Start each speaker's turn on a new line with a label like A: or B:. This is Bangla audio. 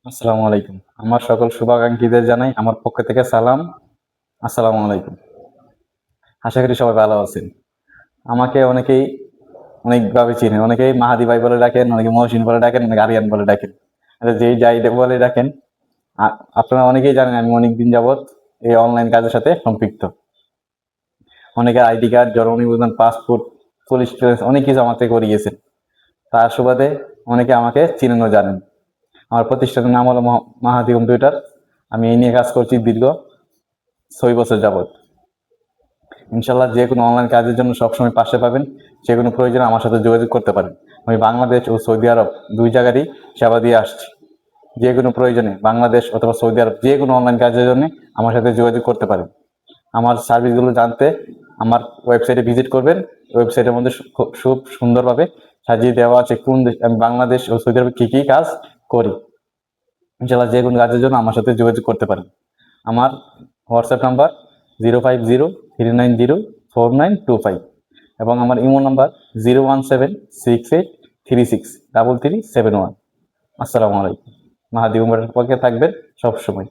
A: আসসালামু আলাইকুম। আমার সকল শুভাকাঙ্ক্ষীদের জানাই আমার পক্ষ থেকে সালাম। আসসালামু আলাইকুম। আশা করি সবাই ভালো আছেন। আমাকে অনেকেই অনেকভাবে চিনেন। অনেকেই মাহাদি ভাই বলে ডাকেন, অনেকে মহসিন বলে ডাকেন, অনেকে আরিয়ান বলে ডাকেন। যেই যাই বলে ডাকেন। আপনারা অনেকেই জানেন আমি অনেকদিন যাবৎ এই অনলাইন কাজের সাথে সম্পৃক্ত। অনেকে আইডি কার্ড, জন্ম নিবন্ধন, পাসপোর্ট, পুলিশ ক্লিয়ারেন্স অনেক কিছু আমার থেকে করিয়েছেন। তার সুবাদে অনেকে আমাকে চিনেন ও জানেন। আমার প্রতিষ্ঠানের নাম হলো মাহাদি কম্পিউটার। আমি এই নিয়ে কাজ করছি দীর্ঘ 6 বছর যাবৎ। ইনশাল্লাহ যে কোনো অনলাইন কাজের জন্য সবসময় পাশে পাবেন। যে কোনো প্রয়োজনে আমার সাথে যোগাযোগ করতে পারেন। আমি বাংলাদেশ ও সৌদি আরব দুই জায়গারই সেবা দিয়ে আসছি। যে কোনো প্রয়োজনে বাংলাদেশ অথবা সৌদি আরব যে কোনো অনলাইন কাজের জন্য আমার সাথে যোগাযোগ করতে পারেন। আমার সার্ভিসগুলো জানতে আমার ওয়েবসাইটে ভিজিট করবেন। ওয়েবসাইটের মধ্যে খুব সুন্দরভাবে সাজিয়ে দেওয়া আছে আমি বাংলাদেশ ও সৌদি আরবে কী কী কাজ করি। ইনশাল্লাহ যে কোনো কাজের জন্য আমার সাথে যোগাযোগ করতে পারেন। আমার হোয়াটসঅ্যাপ নাম্বার 050390492 এবং আমার ইমো নাম্বার 01768363371। আসসালামু আলাইকুম। মাহাদি উমরের পক্ষে থাকবেন সবসময়।